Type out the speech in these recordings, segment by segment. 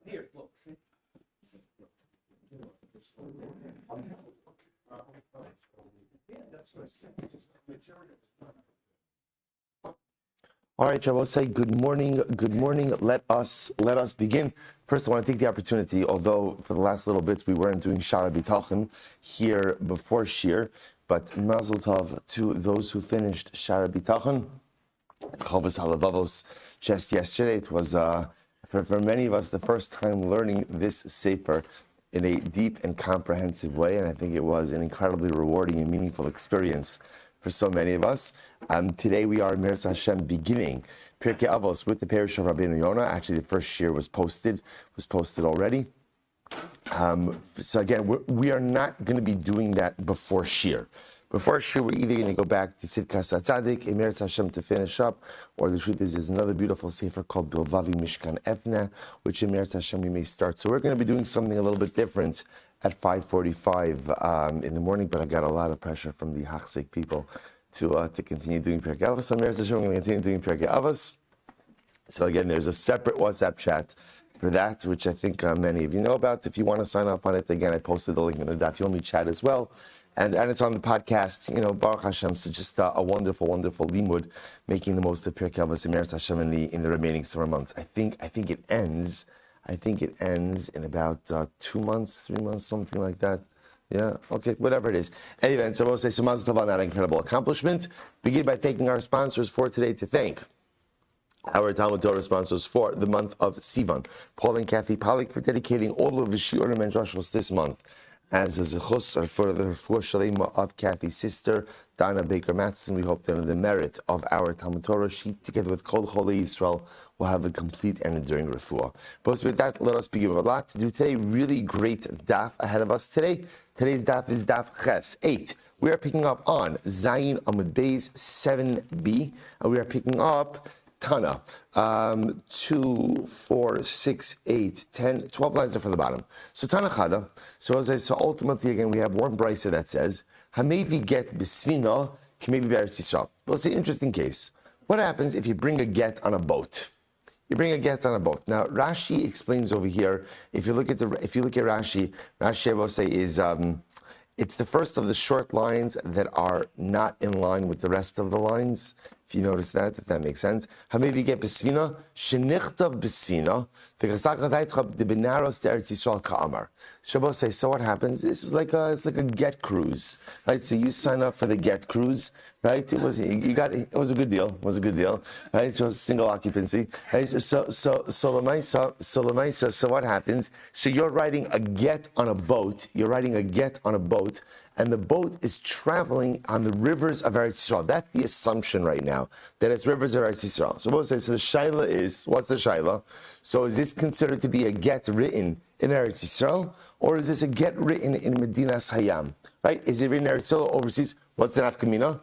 Here, look. Yeah, that's what I said. All right, Shabbos, say good morning. Good morning. Let us begin. First, I want to take the opportunity, although for the last little bits we weren't doing Shara B'Tachon here before Shir, but Mazel Tov to those who finished Shara B'Tachon. Chovos Halavavos just yesterday. It was for many of us the first time learning this sefer in a deep and comprehensive way, and I think it was an incredibly rewarding and meaningful experience for so many of us. Today we are, Meretz Hashem, beginning Pirkei Avos with the parish of Rabbi Yonah. Actually, the first shir was posted already. So again, we are not going to be doing that before shir. Before shir, we're either going to go back to Sidkas HaTzadik, Meretz Hashem to finish up, or the truth is, there's another beautiful sefer called Bilvavi Mishkan Efna, which in Meretz Hashem we may start. So we're going to be doing something a little bit different at 5:45 in the morning, but I got a lot of pressure from the Hachzik people to continue doing Pirkei Avos. So Meretz Hashem, we're going to continue doing Pirkei Avos. So again, there's a separate WhatsApp chat for that, which I think many of you know about. If you want to sign up on it, again, I posted the link in the Daf Yomi chat as well. And it's on the podcast, Baruch Hashem. So just a wonderful, wonderful limud, making the most of Pirkei Avos and Meretz Hashem in the remaining summer months. I think it ends in about 2 months, 3 months, something like that. Yeah, okay, whatever it is. Anyway, so I will say, so Mazel Tov on that incredible accomplishment. Begin by thanking our sponsors for today to thank our Talmud Torah sponsors for the month of Sivan. Paul and Kathy Pollack for dedicating all of the Shiurim and Joshua this month as a zechus for the refuah shalema of Kathy's sister, Dana Baker Matson. We hope that in the merit of our Talmud Torah, she, together with Kol Cholei Yisrael, will have a complete and enduring refuah. But with that, let us begin with a lot to do today. Really great daf ahead of us today. Today's daf is daf Ches 8. We are picking up on Zayin Amud Beis 7b, and we are picking up Tana, 2, 4, 6, 8, 10, 12 lines are from the bottom. So Tana Chada. So ultimately, again, we have one brisa that says, Hamevi get bisvina, Kamevi be'eretz Yisrael. Well, it's an interesting case. What happens if you bring a get on a boat? You bring a get on a boat. Now, Rashi explains over here. If you look at Rashi, I will say is it's the first of the short lines that are not in line with the rest of the lines. If you notice that, if that makes sense. Hamevi get besvina, shenichtav besvina, v'chasakadaytcha de benaros de Eretz Yisrael ka'amar. Shabbos says, so what happens? This is like a get cruise, right? So you sign up for the get cruise, right? It was a good deal. It was a good deal, right? So single occupancy, right? So what happens? So you're riding a get on a boat. And the boat is traveling on the rivers of Eretz Yisrael. That's the assumption right now, that it's rivers of Eretz Yisraal. So we'll say, so the shaila is, what's the shaila? So is this considered to be a get written in Eretz Yisrael, or is this a get written in Medinas Hayam? Right? Is it written in Eretz Yisrael or overseas? What's the nafkamina?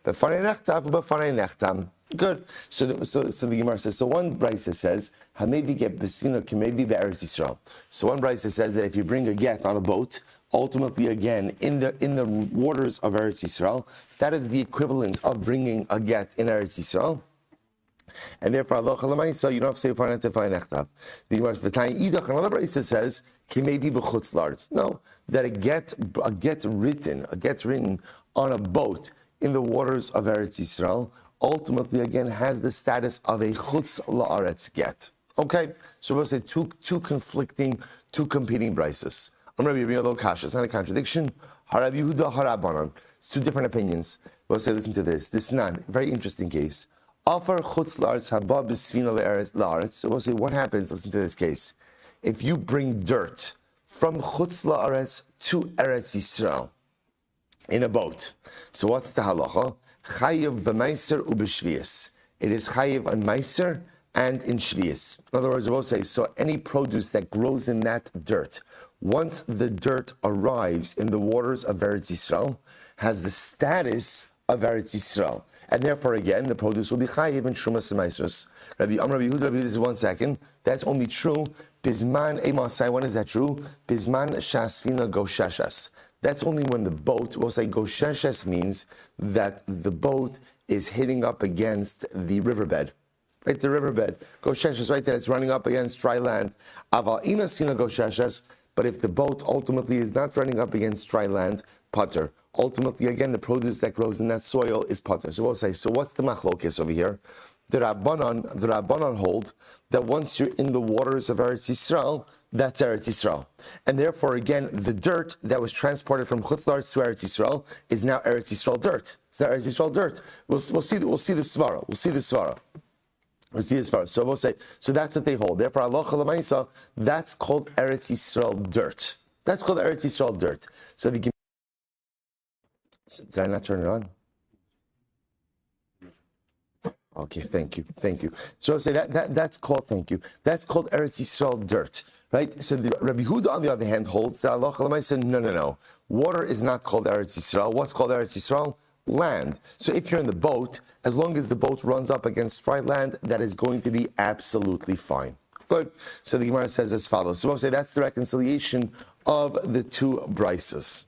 B'fanei nechtam. Good. So the Gemara says, so one brisa says, Hamevi get besvina kamevi be'eretz Yisrael. So one brisa says that if you bring a get on a boat, ultimately, again, in the waters of Eretz Yisrael, that is the equivalent of bringing a get in Eretz Yisrael. And therefore, Allah Chalamaisa, you don't have to say Farnei Nechtav. The Gemara Idach, another brisa says, Kimevi b'chutz la'aretz. No, that a get written on a boat in the waters of Eretz Yisrael, ultimately, again, has the status of a chutz la'aretz get. Okay, so we'll say two competing brises. It's not a contradiction. Harav Yehuda, Harabanan. It's two different opinions. We'll say, listen to this. This is not a very interesting case. Afar chutz la'aretz haba b'svina la'aretz. So we'll say, what happens? Listen to this case. If you bring dirt from chutz la'aretz to Eretz Yisrael in a boat, so what's the halacha? Chayiv b'meiser u'b'shvius. It is chayiv on meiser and in shvius. In other words, we'll say, so any produce that grows in that dirt, once the dirt arrives in the waters of Eretz Yisrael, has the status of Eretz Yisrael. And therefore, again, the produce will be chayiv and shumas and maisros. Rabbi Yehuda, this is 1 second. That's only true. Bisman emasai, when is that true? Bisman shasvina go shashas. That's only when the boat, we'll say gosheshes means that the boat is hitting up against the riverbed. Right, the riverbed. Gosheshes right there, it's running up against dry land. Aval ina sina gosheshes, but if the boat ultimately is not running up against dry land, putter. Ultimately, again, the produce that grows in that soil is putter. So we'll say, so what's the machlokes over here? The Rabbanan hold that once you're in the waters of Eretz Yisrael, that's Eretz Yisrael. And therefore, again, the dirt that was transported from Chutz La'aretz to Eretz Yisrael is now Eretz Yisrael dirt. It's now Eretz Yisrael dirt. We'll see the svara. We'll see the svara. So we'll say, so that's what they hold. Therefore, Allah Lamaisa, that's called Eretz Yisrael dirt. That's called Eretz Yisrael dirt. So did I not turn it on? Okay, thank you. So I'll say that's called, thank you. That's called Eretz Yisrael dirt, right? So the Rabbi Huda, on the other hand, holds that Allah Lamaisa, no. Water is not called Eretz Yisrael. What's called Eretz Yisrael? Land. So if you're in the boat, as long as the boat runs up against dry land, that is going to be absolutely fine. Good. So the Gemara says as follows. So we'll say that's the reconciliation of the two brises.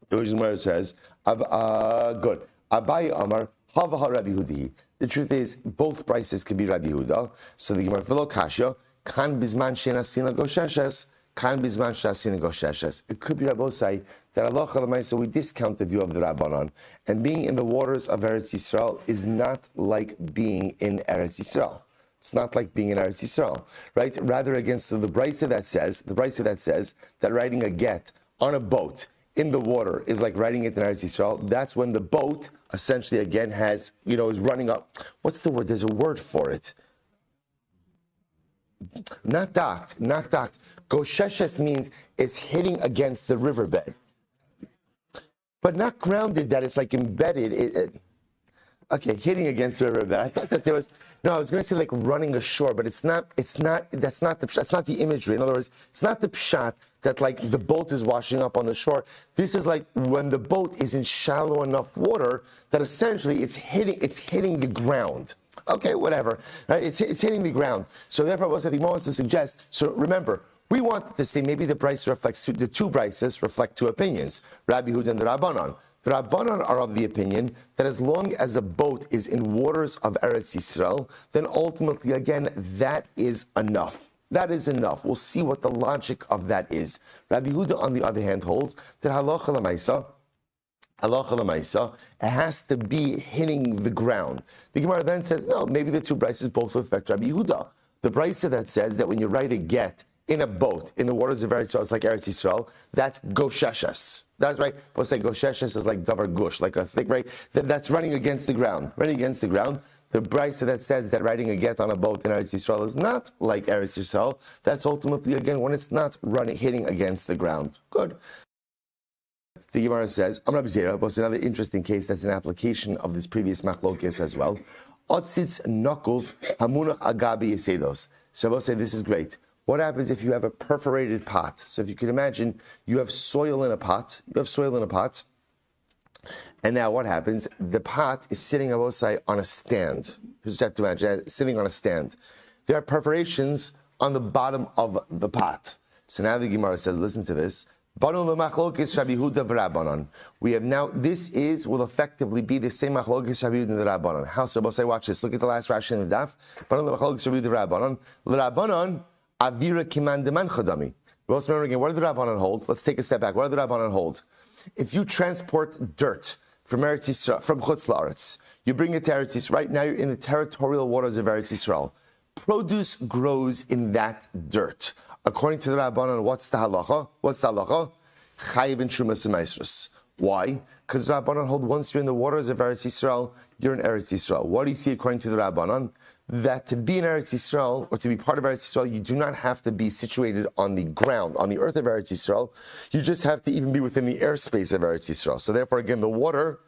The Gemara says, good. Abai Amar, Havaha Rabbi Hudi. The truth is, both brises can be Rabbi Huda. So the Gemara, Velo Kasha, Kan Bizman Shena Sina Gosheshes, Kan Bizman Shena Sina Gosheshes. It could be Rabbosai that Allah Chalamaysa, we discount the view of the Rabbanon. And being in the waters of Eretz Yisrael is not like being in Eretz Yisrael. It's not like being in Eretz Yisrael, right? Rather against the brisa that says that writing a get on a boat in the water is like writing it in Eretz Yisrael. That's when the boat essentially again has, is running up. What's the word? There's a word for it. Not docked. Gosheshes means it's hitting against the riverbed. But not grounded, that it's like embedded. Hitting against the riverbed. I thought that there was, I was going to say like running ashore, but that's not the imagery. In other words, it's not the pshat that like the boat is washing up on the shore. This is like when the boat is in shallow enough water that essentially it's hitting the ground. Okay, whatever. Right? It's hitting the ground. So therefore, what I think wants to suggest, so remember, we want to say maybe the brice reflects the two brices reflect two opinions, Rabbi Huda and the Rabbanon. The Rabbanon are of the opinion that as long as a boat is in waters of Eretz Yisrael, then ultimately, again, that is enough. That is enough. We'll see what the logic of that is. Rabbi Huda, on the other hand, holds that halacha l'maisa, it has to be hitting the ground. The Gemara then says, no, maybe the two brices both reflect Rabbi Huda. The brisa that says that when you write a get in a boat in the waters of Eretz Yisrael, it's like Eretz Yisrael, that's gosheshes. That's right. We'll say gosheshes is like davar gush, like a thick, right? That's running against the ground. Running against the ground. The brisa that says that writing a get on a boat in Eretz Yisrael is not like Eretz Yisrael. That's ultimately, again, when it's not hitting against the ground. Good. The Gemara says, Amar Rabbi Zera, but it's another interesting case that's an application of this previous machlokes as well. Otzitz nokov hamunach agabi yesedos. So we'll say this is great. What happens if you have a perforated pot? So if you can imagine, you have soil in a pot. And now what happens? The pot is sitting, I will say, on a stand. You just have to imagine, sitting on a stand. There are perforations on the bottom of the pot. So now the Gemara says, listen to this. We have now, this will effectively be the same machlokes Rabbi Huda and the Rabbanon. How so? Say, watch this. Look at the last Rashi in the daf. Avira kiman deman chodami. We also remember again, what did the Rabbanon hold? Let's take a step back. What did the Rabbanon hold? If you transport dirt from Eretz Yisrael, from Chutz La'aretz, you bring it to Eretz Yisrael. Right now, you're in the territorial waters of Eretz Yisrael. Produce grows in that dirt. According to the Rabbanon, what's the halacha? Chayiv in Trumas Maisrus. Why? Because the Rabbanon hold once you're in the waters of Eretz Yisrael, you're in Eretz Yisrael. What do you see according to the Rabbanon? That to be in Eretz Yisrael, or to be part of Eretz Yisrael, you do not have to be situated on the ground, on the earth of Eretz Yisrael. You just have to even be within the airspace of Eretz Yisrael. So therefore, again, the water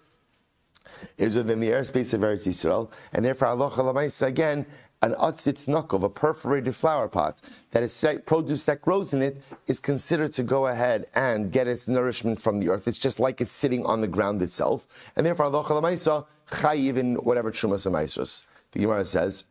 is within the airspace of Eretz Yisrael, and therefore, Allah Chalamaysa, again, an otzitz nokov, a perforated flower pot, that is produce that grows in it, is considered to go ahead and get its nourishment from the earth. It's just like it's sitting on the ground itself, and therefore, Allah Chalamaysa, chayiv in whatever trumas amaisrus. The Gemara says,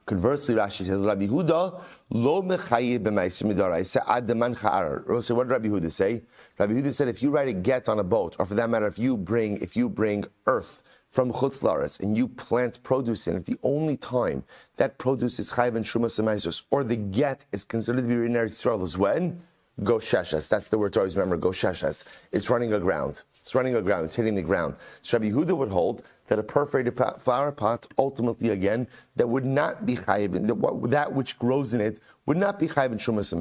conversely, Rashi says, Rabbi Huda, lo mechayiv b'maisim midaraisa ad deman cha'arar. So what did Rabbi Huda say? Rabbi Yehuda said if you write a get on a boat, or for that matter, if you bring earth from Chutz La'aretz and you plant produce in it, the only time that produce is chayv and shumas and or the get is considered to be in Eretz Yisrael is when? Go sheshes. That's the word to always remember, go sheshes. It's running aground. It's running aground. It's hitting the ground. So Rabbi Yehuda would hold that a perforated flower pot, ultimately again, that would not be chayv, that which grows in it would not be chayv and shumas and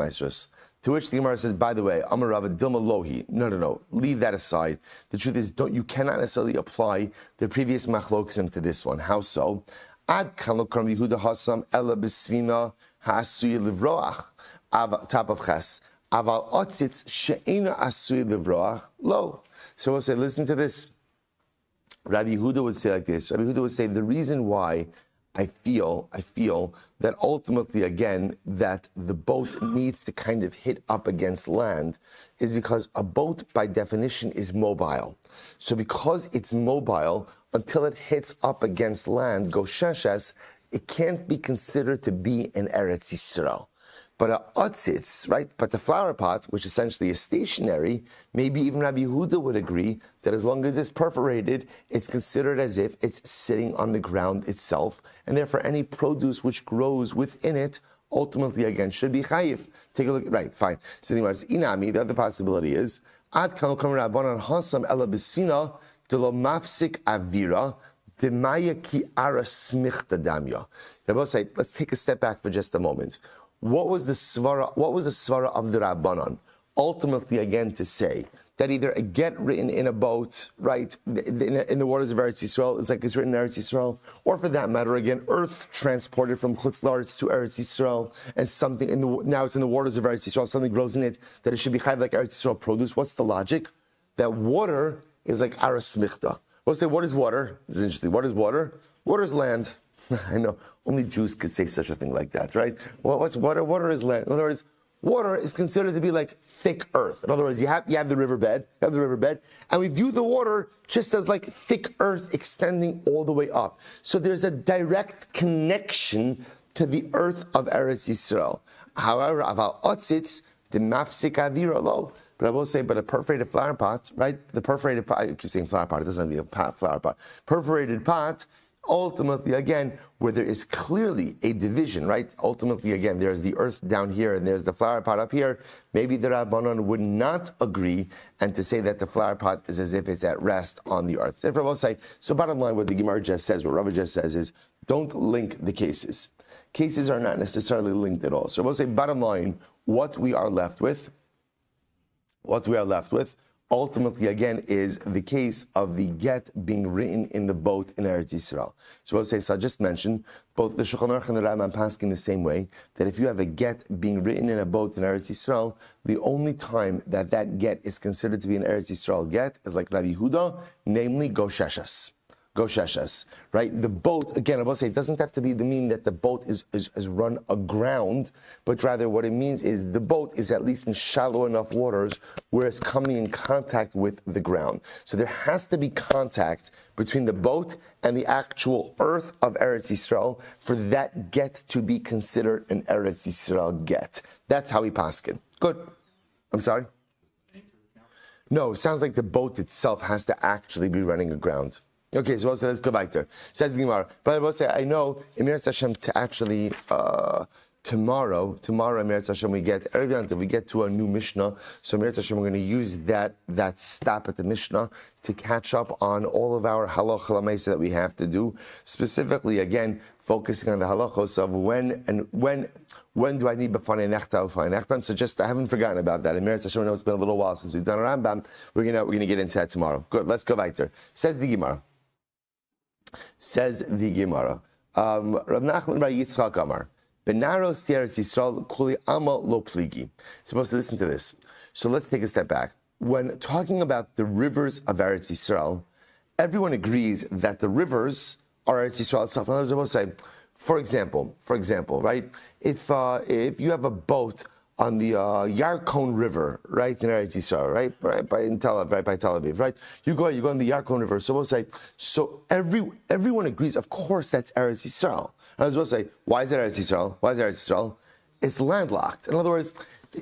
To which the Gemara says, by the way, Amar Rava Dilma Lohi. No. Leave that aside. The truth is, you cannot necessarily apply the previous machloksim to this one. How so? Ad kanokram Yehuda Hasam Ela Besvina Ha'asuy Livroach. Top of Ches. Aval Otzitz She'ena Asuy Livroach. Lo. So we'll say, listen to this. Rabbi Yehuda would say like this. Rabbi Yehuda would say, the reason why I feel that ultimately, again, that the boat needs to kind of hit up against land is because a boat, by definition, is mobile. So because it's mobile, until it hits up against land, gosheshes, it can't be considered to be in Eretz Yisrael. But a otzitz, right? But the flower pot, which essentially is stationary, maybe even Rabbi Yehuda would agree that as long as it's perforated, it's considered as if it's sitting on the ground itself, and therefore any produce which grows within it, ultimately again should be chayiv. Take a look. Right, fine. So anyway, inami. The other possibility is ad kalokam rabbanan hasam ela besina delo mafsik avira demaya ki ara smichta damya. Rabbi say, let's take a step back for just a moment. What was the svara of the Rabbanon? Ultimately, again, to say that either a get written in a boat, right, in the waters of Eretz Yisrael, is like it's written in Eretz Yisrael, or for that matter, again, earth transported from Chutz La'aretz to Eretz Yisrael, and something now it's in the waters of Eretz Yisrael, something grows in it, that it should be chayv like Eretz Yisrael produce. What's the logic? That water is like aras michta. We'll say, what is water? This is interesting. What is water? Water is land. I know, only Jews could say such a thing like that, right? Well, what's water? Water is land. In other words, water is considered to be like thick earth. In other words, you have the riverbed, and we view the water just as like thick earth extending all the way up. So there's a direct connection to the earth of Eretz Yisrael. However, aval otzitz the mafsik avira lo. But I will say, but a perforated flower pot, right? The perforated pot, I keep saying flower pot, it doesn't have to be a flower pot. Perforated pot, ultimately, again, where there is clearly a division, right? Ultimately, again, there's the earth down here and there's the flower pot up here. Maybe the Rabbanon would not agree and to say that the flower pot is as if it's at rest on the earth. So bottom line, what the Gemara just says, what Rava just says is, don't link the cases. Cases are not necessarily linked at all. So we'll say, bottom line, what we are left with, ultimately, again, is the case of the get being written in the boat in Eretz Yisrael. So I just mentioned, both the Shulchan Aruch and the Rambam pass in the same way, that if you have a get being written in a boat in Eretz Yisrael, the only time that get is considered to be an Eretz Yisrael get is like Rabbi Yehuda, namely Gosheshas. Right? The boat, again, I will say, it doesn't have to be the meaning that the boat is run aground, but rather what it means is the boat is at least in shallow enough waters where it's coming in contact with the ground. So there has to be contact between the boat and the actual earth of Eretz Yisrael for that get to be considered an Eretz Yisrael get. That's how we paskin. Good. I'm sorry? No, it sounds like the boat itself has to actually be running aground. Okay, so let's go back there. Says the Gemara. But I will say, I know, Emir Hashem, to actually, tomorrow, Emir Hashem, we get to a new Mishnah. So Emir Hashem, we're going to use that stop at the Mishnah to catch up on all of our halacha l'maisa that we have to do. Specifically, again, focusing on the halachos of when do I need b'fanei nechta or b'fanei nechta? So just, I haven't forgotten about that. Emir Hashem, I know it's been a little while since we've done a Rambam. We're going to get into that tomorrow. Good, let's go back there. Says the Gemara. Rav Nachman bar Yitzchak Amar, Benaros Eretz Yisrael Kuli Ama Lo Pligi. Supposed to listen to this. So let's take a step back. When talking about the rivers of Eretz Yisrael, everyone agrees that the rivers are Eretz Yisrael itself. In other words, I will say, for example, right? If you have a boat on the Yarkon River, right, in Eretz Yisrael, right, by Tel Aviv, right? You go on the Yarkon River. So we'll say, so everyone agrees, of course, that's Eretz Yisrael. And I was going to say, why is it Eretz Yisrael? It's landlocked. In other words,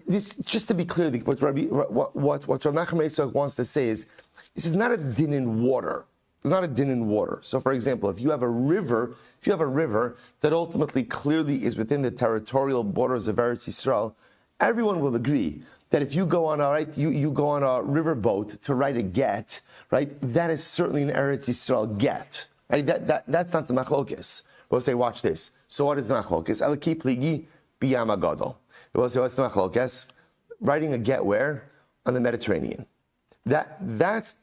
this, just to be clear, what Rav Nachman Yitzchak wants to say is, this is not a din in water. It's not a din in water. So, for example, if you have a river that ultimately clearly is within the territorial borders of Eretz Yisrael, everyone will agree that if you go on you go on a river boat to write a get, right? That is certainly an Eretz Yisrael get. Right? That's not the machlokes. We'll say, watch this. So what is the machlokes? Elaki pligi biyam agadol. We'll say, what's the machlokes? Writing a get where? On the Mediterranean. That's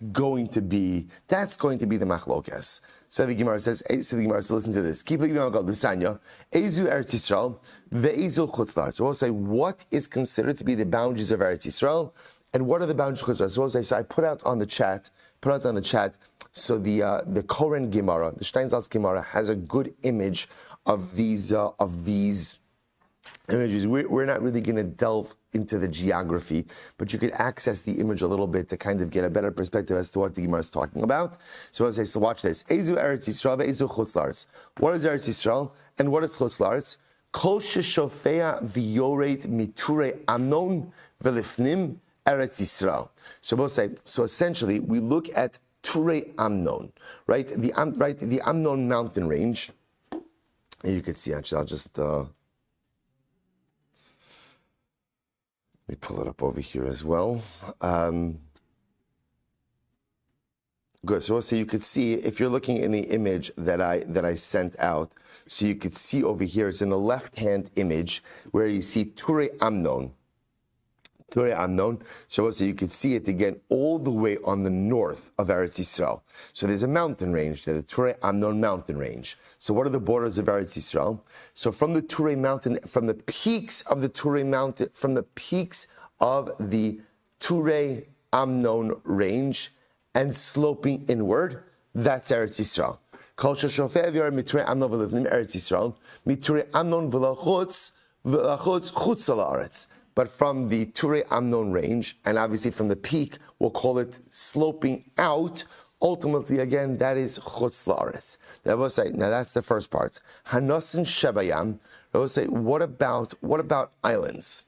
going to be the machlokes. So the Gemara says, so listen to this. Keep looking at the Sanya. Ezu Eretz Yisrael, ve'ezu Chutz La'aretz. So we'll say, what is considered to be the boundaries of Eretz Yisrael, and what are the boundaries of Chutz La'aretz? So we'll say, so I put out on the chat. So the Koren Gemara, the Steinsaltz Gemara, has a good image of these images. We're not really going to delve into the geography, but you could access the image a little bit to kind of get a better perspective as to what the Gemara is talking about. So I'll say, so watch this. Ezu Eretz Yisrael ve'ezu Chutz La'aretz. What is Eretz Yisrael and what is Chutz La'aretz? Kol sheshofea v'yoret miture Amnon v'lifnim Eretz Yisrael. So we'll say, so essentially we look at Ture Amnon, right? The Amnon mountain range. You could see, actually, I'll just let me pull it up over here as well. Good. So also you could see, if you're looking in the image that I sent out, so you could see over here, it's in the left-hand image where you see Ture Amnon. Ture Amnon. So also you could see it again all the way on the north of Eretz Yisrael. So there's a mountain range there, the Ture Amnon mountain range. So what are the borders of Eretz Yisrael? So from the Ture mountain, from the peaks of the Ture mountain, from the peaks of the Ture Amnon range and sloping inward, that's Eretz Yisrael. Kol sheshofeh v'yor miture Amnon v'livnim Eretz Yisrael, miture Amnon v'lachutz chutz la'aretz. But from the Ture Amnon range, and obviously from the peak, we'll call it sloping out. Ultimately, again, that is Chutz La'aretz. Now that's the first part. Hanosin Shebayam. I will say, what about islands?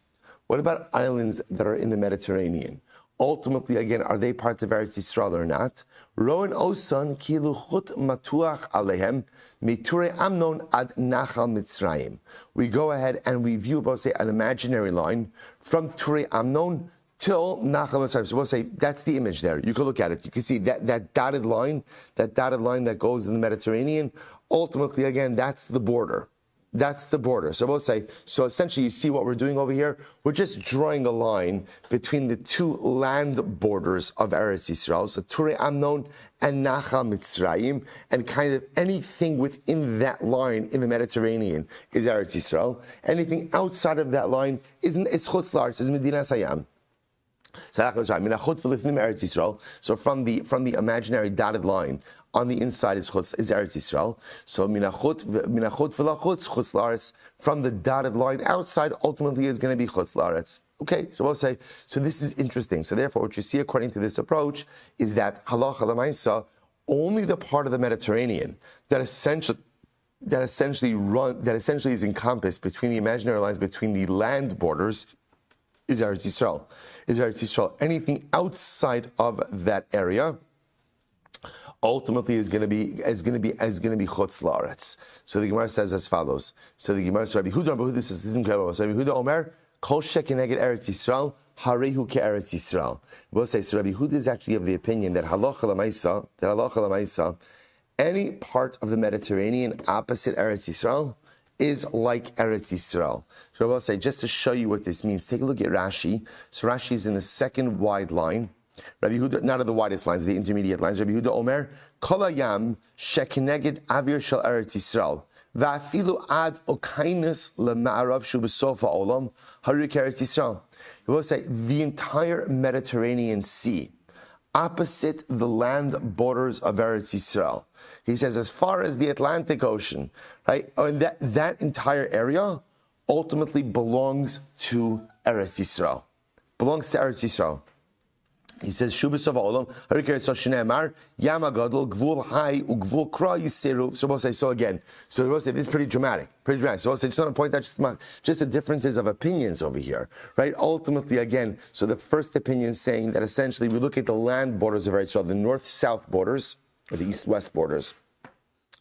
What about islands that are in the Mediterranean? Ultimately, again, are they parts of Eretz Yisrael or not? Roen Osan Kilu Chut Matuach Alehem Miture Amnon Ad Nachal Mitzrayim. We go ahead and we view, we'll say, an imaginary line from Ture Amnon till Nachal Mitzrayim. So we'll say that's the image there. You can look at it. You can see that dotted line that goes in the Mediterranean. Ultimately, again, that's the border. That's the border. So we'll say, so essentially you see what we're doing over here? We're just drawing a line between the two land borders of Eretz Yisrael, so Ture Amnon and Nachal Mitzrayim, and kind of anything within that line in the Mediterranean is Eretz Yisrael. Anything outside of that line is Chutz La'aretz, is Medinas Hayam. So from the imaginary dotted line, on the inside is Eretz Yisrael. So minachut v'lachutz Chutz La'aretz. From the dotted line outside, ultimately is going to be Chutz La'aretz. Okay, so we'll say, so this is interesting. So therefore, what you see according to this approach is that halacha l'maisa, only the part of the Mediterranean that essentially is encompassed between the imaginary lines between the land borders is Eretz Yisrael. Anything outside of that area ultimately is going to be Chutz La'aretz. So the Gemara says as follows. So the Gemara says, Rabbi Huda, this is incredible. So Rabbi Huda Omer, Kol shekeneged Eretz Yisrael, harehu ke'Eretz Yisrael. We'll say, so Rabbi Huda is actually of the opinion that halacha l'maisa, any part of the Mediterranean opposite Eretz Yisrael is like Eretz Yisrael. So I will say, just to show you what this means, take a look at Rashi. So Rashi is in the second wide line. Rabbi Huda, not of the widest lines, the intermediate lines. Rabbi Huda Omer, Kol hayam shekeneged avir shel Eretz Yisrael, va'afilu ad okainus lema'arav shu b'sof ha'olam haru ke'Eretz Yisrael. He will say, the entire Mediterranean Sea, opposite the land borders of Eretz Yisrael. He says, as far as the Atlantic Ocean, right, and that entire area ultimately belongs to Eretz Yisrael. He says, Shubasov Olam, Harikar Soshinemar, Yamagadol, Gvul Hai, Ugvul Kra Yiseru. So we'll say, so again. So we'll say, this is pretty dramatic. So we'll say, just want to point out just the differences of opinions over here, right? Ultimately, again, so the first opinion is saying that essentially we look at the land borders of Israel, the north-south borders, or the east-west borders.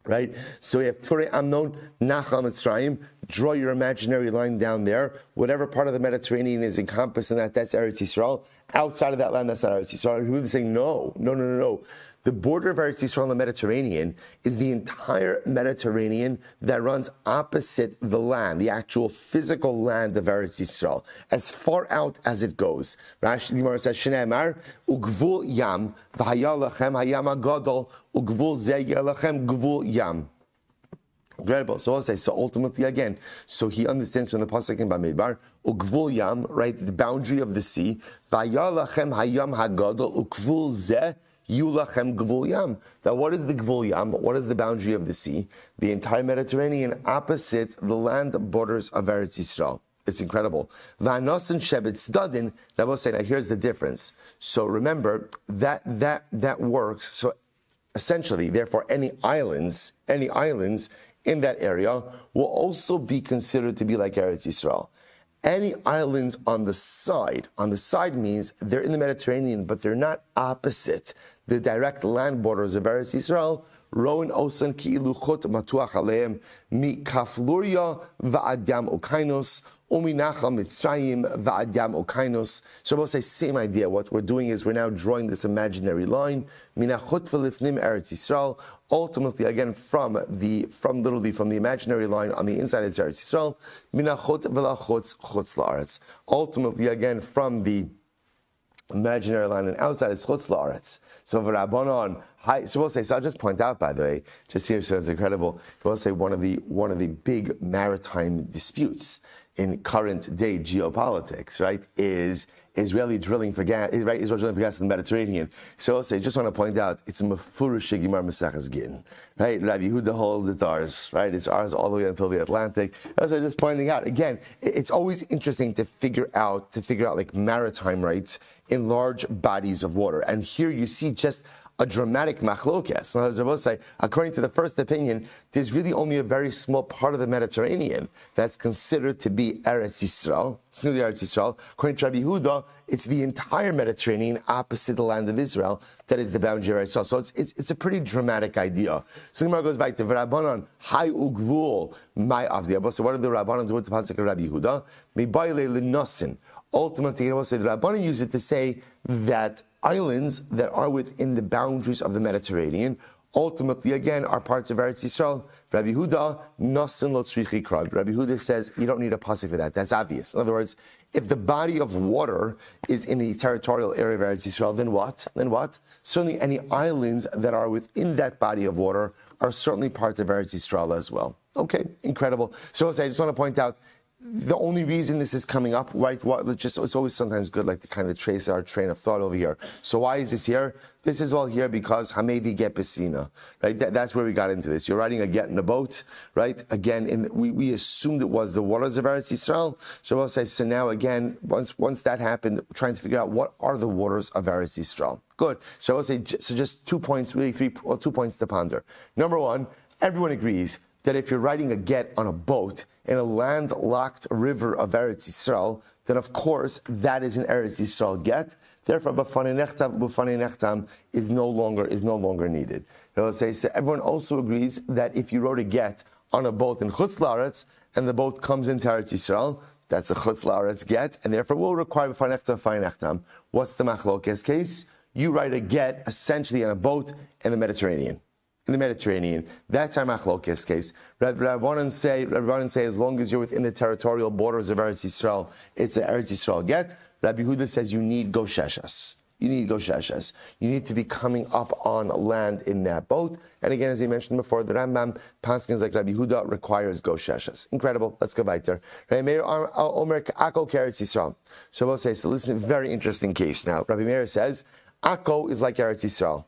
Right? So we have Turei Amnon, Nachal Mitzrayim. Draw your imaginary line down there. Whatever part of the Mediterranean is encompassed in that, that's Eretz Yisrael. Outside of that land, that's not Eretz Yisrael. People are saying, no. The border of Eretz Yisrael and the Mediterranean is the entire Mediterranean that runs opposite the land, the actual physical land of Eretz Yisrael, as far out as it goes. Rashi Gemara says, Shneimar, Ugvul Yam, V'haya lachem hayam hagadol, Ugvul zeh yelachem Gvul Yam. Incredible. So I'll say, so ultimately again, so he understands from the pasuk in Bamidbar, Ugvul Yam, right, the boundary of the sea, V'haya lachem hayam hagadol, Ugvul zeh Yulachem Gvul Yam. Now, what is the Gvul Yam? What is the boundary of the sea? The entire Mediterranean opposite the land borders of Eretz Yisrael. It's incredible. Va'nosen Shebet Tzadin. Now, we'll say, now here's the difference. So remember that works. So essentially, therefore, any islands in that area will also be considered to be like Eretz Yisrael. Any islands on the side means they're in the Mediterranean, but they're not opposite the direct land borders of Eretz Yisrael. Roin osan ki'ilu chut matuach aleim mi kafluria va'ad yam okainos umi nachal mitzrayim va'ad yam okainos. So we'll say same idea. What we're doing is we're now drawing this imaginary line. Minachut v'lifnim Eretz Yisrael. Ultimately, again, from the imaginary line on the inside of Eretz Yisrael. Minachut v'lachutz chutz la'aretz. Ultimately, again, from the imaginary line and outside is chutz la'aretz. So v'rabbanon, so we'll say. So I'll just point out, by the way, just here, so it's incredible. We'll say one of the big maritime disputes in current day geopolitics, right, is Israeli drilling for gas, right? Israel drilling for gas in the Mediterranean. So I'll say, just want to point out, it's a mefurish Gemara Maseches Gittin, right? Rabbi Yehuda holds it's ours, right? It's ours all the way until the Atlantic. As I'm just pointing out, again, it's always interesting to figure out like maritime rights in large bodies of water. And here you see just a dramatic machlokes. So as I will say, according to the first opinion, there's really only a very small part of the Mediterranean that's considered to be Eretz Yisrael. It's going to be Eretz Yisrael. According to Rabbi Yehuda, it's the entire Mediterranean opposite the land of Israel that is the boundary of Eretz Yisrael. So it's a pretty dramatic idea. So the Gemara goes back to V'Rabbanan Hai Ugvul Mai Avdi. So what did the Rabbanan do with the pasuk of Rabbi Yehuda? Mibayle Linosin. Ultimately, I will say the Rabbanan use it to say that islands that are within the boundaries of the Mediterranean, ultimately, again, are parts of Eretz Yisrael. Rabbi Yehuda, Nosin Lo Tzrichi Krag. Rabbi Yehuda says you don't need a pasuk for that. That's obvious. In other words, if the body of water is in the territorial area of Eretz Yisrael, then what? Certainly any islands that are within that body of water are certainly parts of Eretz Yisrael as well. Okay, incredible. So I just want to point out, the only reason this is coming up, right? It's always sometimes good, like to kind of trace our train of thought over here. So why is this here? This is all here because Hamevi get besvina, right? That's where we got into this. You're riding a get in a boat, right? Again, we assumed it was the waters of Eretz Yisrael. So we'll say, so now again, once that happened, trying to figure out what are the waters of Eretz Yisrael. Good. So I'll say, so just 2 points, really 2 points to ponder. Number one, everyone agrees that if you're riding a get on a boat in a landlocked river of Eretz Yisrael, then of course that is an Eretz Yisrael get. Therefore, b'fanei nechtam is no longer needed. So everyone also agrees that if you rode a get on a boat in Chutz La'aretz and the boat comes into Eretz Yisrael, that's a Chutz La'aretz get, and therefore will require b'fanei nechtam. What's the machlokes case? You ride a get essentially on a boat in the Mediterranean. That's our machlokes case. Rabbanan say as long as you're within the territorial borders of Eretz Yisrael, it's an Eretz Yisrael get. Rabbi Yehuda says you need gosheshas. You need to be coming up on land in that boat. And again, as I mentioned before, the Rambam paskins like Rabbi Yehuda requires gosheshas. Incredible. Let's go weiter. So we'll say, so listen, very interesting case now. Rabbi Meir says, Akko is like Eretz Yisrael.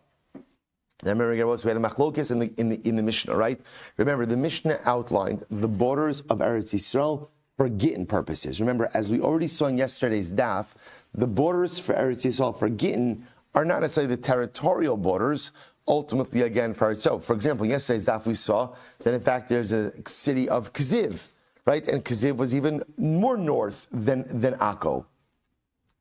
Now remember, we had a machlokes in the Mishnah, right? Remember, the Mishnah outlined the borders of Eretz Yisrael for Gittin purposes. Remember, as we already saw in yesterday's daf, the borders for Eretz Yisrael, for Gittin, are not necessarily the territorial borders, ultimately, again, for itself. For example, yesterday's daf we saw that, in fact, there's a city of Kziv, right? And Kziv was even more north than Akko.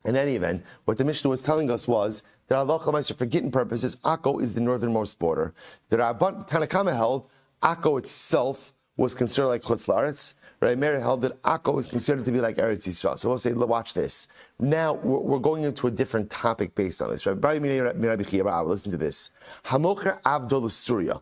In any event, what the Mishnah was telling us was that halacha for Gittin purposes, Akko is the northernmost border. The Rabban Tanakama held Akko itself was considered like Chutz La'aretz. Rabbi Meir held that Akko is considered to be like Eretz Yisrael. So we'll say, watch this. Now we're going into a different topic based on this. Rabbi Meir, listen to this. Hamocher avdol Surya.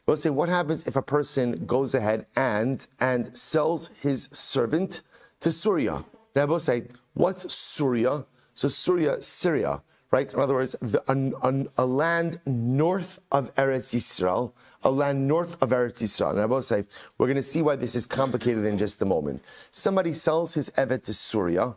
We'll say, what happens if a person goes ahead and sells his servant to Surya? Now we'll say, what's Surya? So Syria, right? In other words, a land north of Eretz Yisrael, a land north of Eretz Yisrael. And I will say, we're going to see why this is complicated in just a moment. Somebody sells his evet to Surya.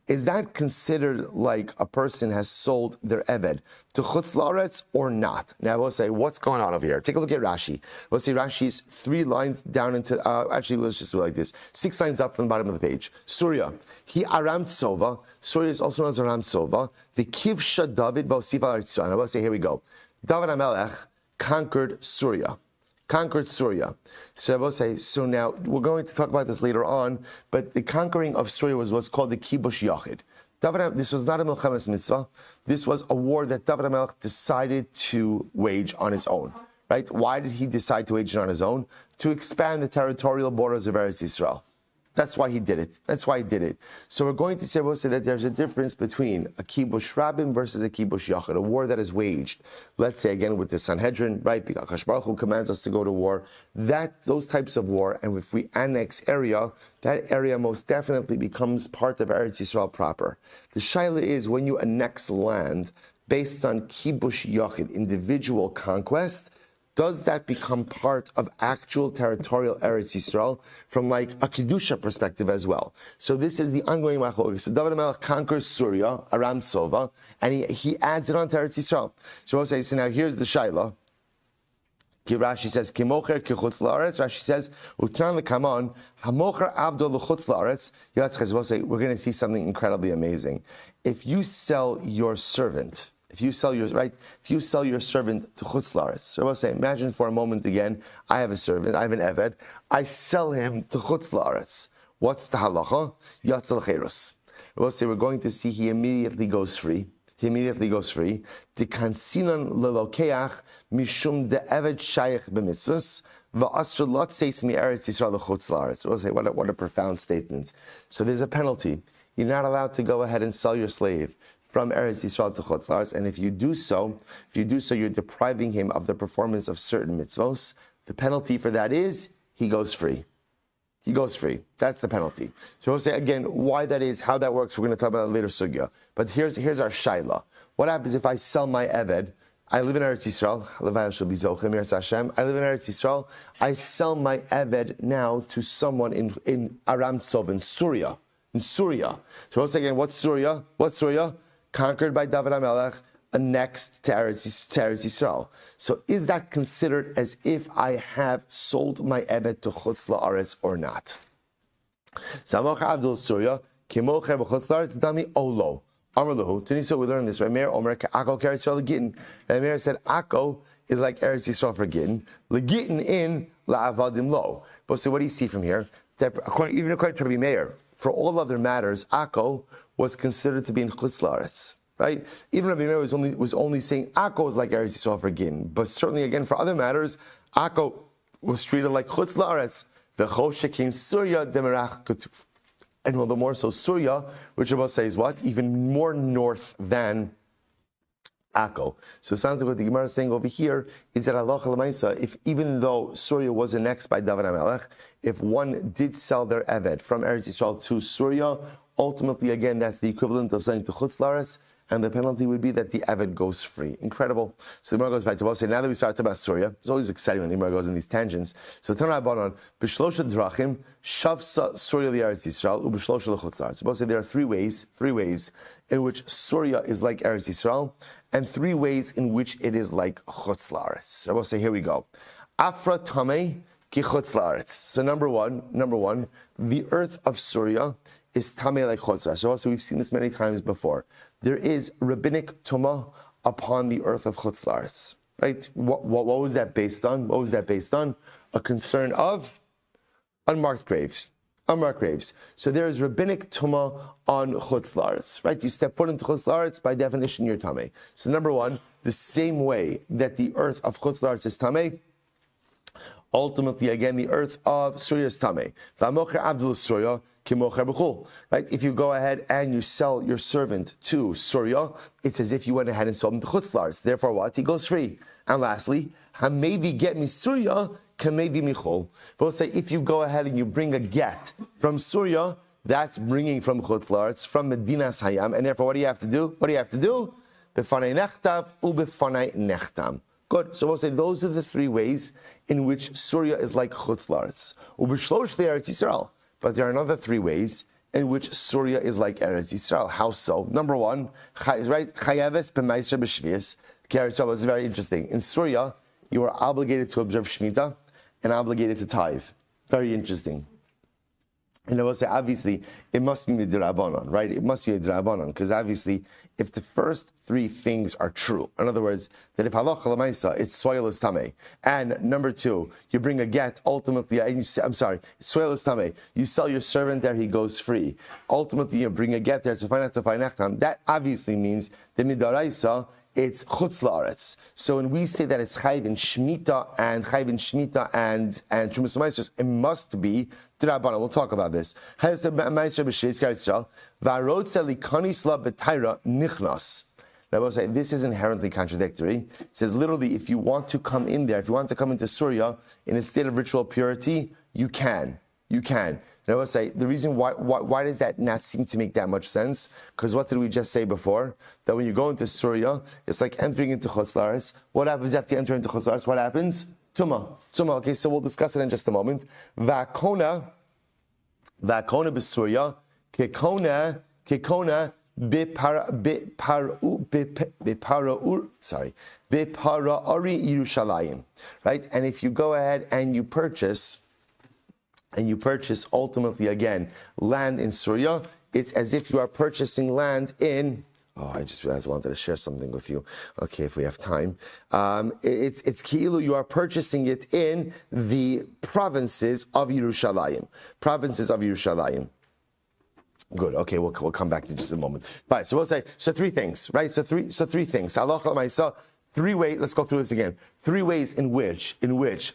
Is that considered like a person has sold their eved to Chutz La'aretz or not? Now I will say, what's going on over here? Take a look at Rashi. We'll see Rashi's 3 lines down into, actually let's just do it like this. 6 lines up from the bottom of the page. Surya, he Aram Sova. Surya is also known as Aram Sova. The Kivsha David Ba'osifa Aritzah. And I will say, here we go. David HaMelech conquered Surya. So I will say, so now we're going to talk about this later on, but the conquering of Surya was what's called the Kibush Yachid. This was not a Milchemes Mitzvah. This was a war that David HaMelech decided to wage on his own. Right? Why did he decide to wage it on his own? To expand the territorial borders of Eretz Yisrael. That's why he did it. So we're going to say that there's a difference between a kibush rabbim versus a kibush yachid, a war that is waged. Let's say again with the Sanhedrin, right? Because Akash Baruch Hu commands us to go to war. Those types of war, and if we annex area, that area most definitely becomes part of Eretz Yisrael proper. The shaila is when you annex land based on kibush yachid, individual conquest. Does that become part of actual territorial Eretz Yisrael from like a Kedusha perspective as well? So this is the ongoing machlokes. So David HaMelech conquers Surya, Aram Sova, and he adds it on to Eretz Yisrael. So we'll say, so now here's the Shaila. Rashi says, Kimocher kichutz la'aretz. Rashi says, Utran l'kamon, hamocher avdo l'chutz la'aretz. We'll say, we're going to see something incredibly amazing. If you sell your servant, if you sell your servant to Chutz La'aretz, so I will say, imagine for a moment again, I have a servant, I have an eved, I sell him to Chutz La'aretz. What's the halacha? Yatzal Cheiros. I will say, we're going to see he immediately goes free. The kansinan lelokeach mishum de eved shayich b'mitzvus v'asr lot seis mi Eretz Yisrael l'chutz la'aretz. We'll say, what a profound statement. So there's a penalty. You're not allowed to go ahead and sell your slave from Eretz Yisrael to Chutz La'aretz, and if you do so, you're depriving him of the performance of certain mitzvos. The penalty for that is he goes free. That's the penalty. So we'll say again why that is, how that works. We're going to talk about it later, sugya. But here's our shaila. What happens if I sell my eved? I live in Eretz Yisrael. I live in Eretz Yisrael. I sell my eved now to someone in Aram Sov, in Surya. So we'll say again, what's Surya? Conquered by David HaMelech, annexed to Eretz Yisrael. So is that considered as if I have sold my evet to Chutz La'aretz or not? Samoch Abdul Surya, Kimocher b'Chutz La'aretz Dami Olo. Amar Lahu. Tunisia, we learned this, right? Meir Omer Akko Eretz Yisrael Gittin. And Meir said Akko is like Eretz Yisrael for Gittin. Gittin in La'avadim Lo. But so what do you see from here? That even according to Rabbi Meir, for all other matters, Akko was considered to be in Chutz La'aretz, right? Even Rabbi Meir was only saying Akko is like Eretz Yisrael for Gittin, but certainly again for other matters, Akko was treated like Chutz La'aretz. The Choshekin Surya Demerach Ketuf, and all the more so Surya, which Rabbi says what? Even more north than Akko. So it sounds like what the Gemara is saying over here is that Allah L'maisa, if even though Surya was annexed by David HaMelech, if one did sell their eved from Eretz Yisrael to Surya, ultimately, again, that's the equivalent of selling to Chutz La'aretz, and the penalty would be that the eved goes free. Incredible. So the Gemara goes back to say, now that we started about Surya, it's always exciting when the Gemara goes in these tangents. So Tanah Rabbanon, B'shlosha Drachim, Shavsa Surya L'Eretz Yisrael, U'B'shlosha L'Chutz La'aretz. So say there are three ways in which Surya is like Eretz Yisrael, and 3 ways in which it is like Chutz La'aretz. So I will say, here we go. Afra Tameh ki chutz la'aretz. So number one, the earth of Syria is tamei like chutz la'aretz. Also, we've seen this many times before. There is rabbinic tumah upon the earth of chutz la'aretz. Right? What was that based on? What was that based on? A concern of unmarked graves. Unmarked graves. So there is rabbinic tumah on chutz la'aretz, right? You step foot into chutz la'aretz, by definition, you're tamei. So number one, the same way that the earth of chutz la'aretz is tamei, ultimately, again, the earth of Syria is tamei. V'amocher avdul Syria kimocher b'chul. Right? If you go ahead and you sell your servant to Syria, it's as if you went ahead and sold him to chutz la'aretz. Therefore, what? He goes free. And lastly, hamevi get mi Syria kamevi michol. We'll say if you go ahead and you bring a get from Syria, that's bringing from chutz la'aretz, from Medinas Hayam, and therefore, what do you have to do? What do you have to do? Befanai nechtav ubefanai nechtam. Good. So we'll say those are the three ways in which Syria is like chutz la'aretz. Ubeshlosh ve'eretz Yisrael. But there are another three ways in which Syria is like Eretz Yisrael. How so? Number one, right? Chayeves b'maiser b'shvius. Eretz Yisrael is very interesting. In Syria, you are obligated to observe Shemitah and obligated to tithe. Very interesting. And I will say, obviously, it must be midrabanan, right? It must be midrabanan, because obviously, if the first three things are true, in other words, that if halacha l'maisa, its soil is tamei, and number two, you bring a get, ultimately, soil is tamei, you sell your servant there, he goes free. Ultimately, you bring a get there, that obviously means the midaraisa, it's chutz la'aretz. So when we say that it's chayv in shmita and trumas ma'asros, it must be d'rabbanan. We'll talk about this. Now we'll say this is inherently contradictory. It says literally, if you want to come in there, if you want to come into Syria in a state of ritual purity, you can. You can. And I will say, the reason why does that not seem to make that much sense? Because what did we just say before? That when you go into Syria, it's like entering into chutz la'aretz. What happens after you enter into chutz la'aretz? What happens? Tumah. Okay, so we'll discuss it in just a moment. Va'kona b'Syria, kekona b'para'ari Yerushalayim. Right? And if you go ahead and you purchase ultimately again land in Syria, it's as if you are purchasing land in. Oh, I just realized I wanted to share something with you. Okay, if we have time, it's ki'ilu, you are purchasing it in the provinces of Yerushalayim. Good. Okay, we'll come back to just a moment. Right. So we'll say three things. Right. So three things. Halacha l'maisa. 3 ways. Let's go through this again. 3 ways in which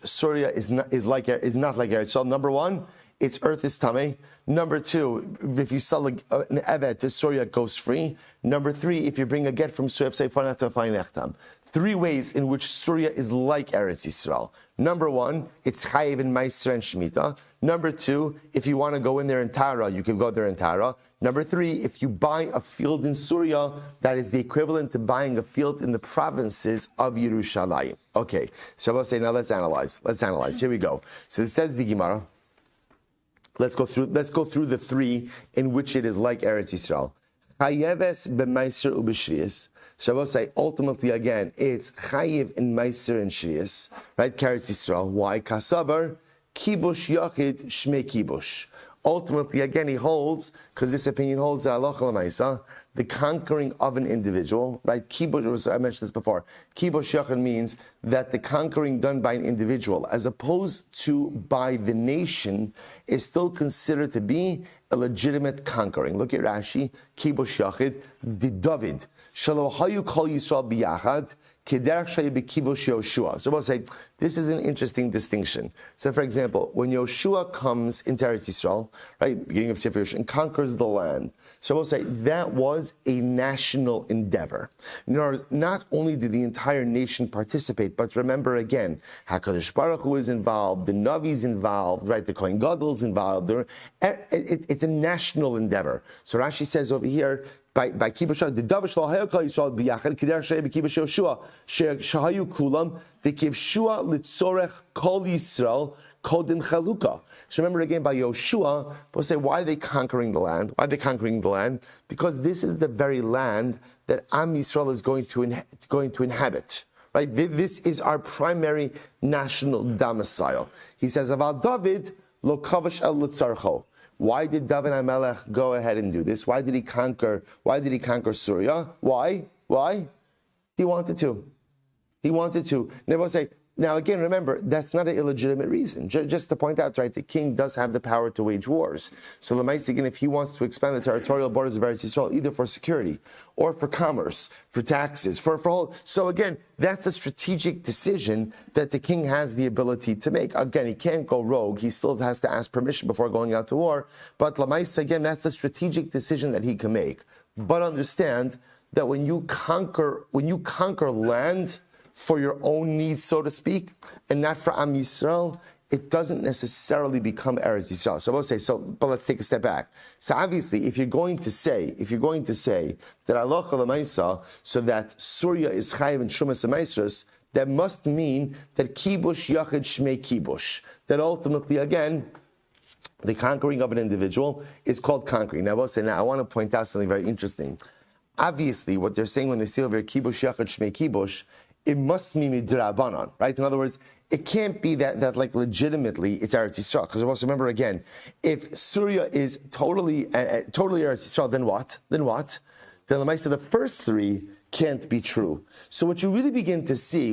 Syria is not like Eretz Yisrael. Number one, its earth is tamei. Number two, if you sell an eved to Syria, it goes free. Number 3, if you bring a get from Syria, say 3 ways in which Syria is like Eretz Yisrael. Number 1, it's chayiv in meiser and shmita. Number 2, if you want to go in there in Tara, you can go there in Tara. Number 3, if you buy a field in Syria, that is the equivalent to buying a field in the provinces of Yerushalayim. Okay, so I'll say now let's analyze. Here we go. So it says the Gemara. Let's go through the 3 in which it is like Eretz Yisrael. Chayeves b'meiser u'b'shvius. So I will say, ultimately, again, it's chayiv in meiser and shvius, right? Eretz Yisrael. Why? Kasavar kibush yachid shmei kibush. Ultimately, again, he holds, because this opinion holds that halacha l'maisa, the conquering of an individual, right? Kibush, I mentioned this before. Kibush yachid means that the conquering done by an individual, as opposed to by the nation, is still considered to be a legitimate conquering. Look at Rashi, Kibush yachid, the David, Shalo hayu kol Yisrael biyachad, so we'll say, this is an interesting distinction. So for example, when Yoshua comes into Eretz Yisrael, right, beginning of Sefer Yoshua, and conquers the land, so we'll say that was a national endeavor. Not only did the entire nation participate, but remember again, HaKadosh Baruch Hu is involved, the Navi's involved, right, the Kohen Gadol's involved. It's a national endeavor. So Rashi says over here, by kibush the davar shlo hayakal Yisrael biyachad kider shei bekibush Yoshua shahayu kulam v'kivshua litzorech kol Yisrael kodim chaluka. So remember again, by Yoshua, we'll say, why are they conquering the land? Why are they conquering the land? Because this is the very land that Am Yisrael is going to inhabit. right? This is our primary national domicile. He says, Aval David lo kavash el litzarcho. Why did David HaMelech go ahead and do this? Why did he conquer Syria? Why? He wanted to. Never say. Now again, remember, that's not an illegitimate reason. Just to point out, right, the king does have the power to wage wars. So Lamaisa, again, if he wants to expand the territorial borders of Eretz Yisrael, either for security or for commerce, for taxes, for whole. So again, that's a strategic decision that the king has the ability to make. Again, he can't go rogue. He still has to ask permission before going out to war. But Lamaisa, again, that's a strategic decision that he can make. But understand that when you conquer land for your own needs, so to speak, and not for Am Yisrael, it doesn't necessarily become Eretz Yisrael. So I will say, but let's take a step back. So obviously, if you're going to say that Allah Lamaisa, so that Surya is Chayiv and Shumas Amaisrus, that must mean that Kibush Yachid Shmei Kibush. That ultimately, again, the conquering of an individual is called conquering. Now I will say, I want to point out something very interesting. Obviously, what they're saying when they say over here, Kibush Yachid Shmei Kibush, it must mean midrabanan, right? In other words, it can't be that like legitimately it's Eretz Yisrael. Because also remember again, if Syria is totally Eretz Yisrael, then what? Then the first three can't be true. So what you really begin to see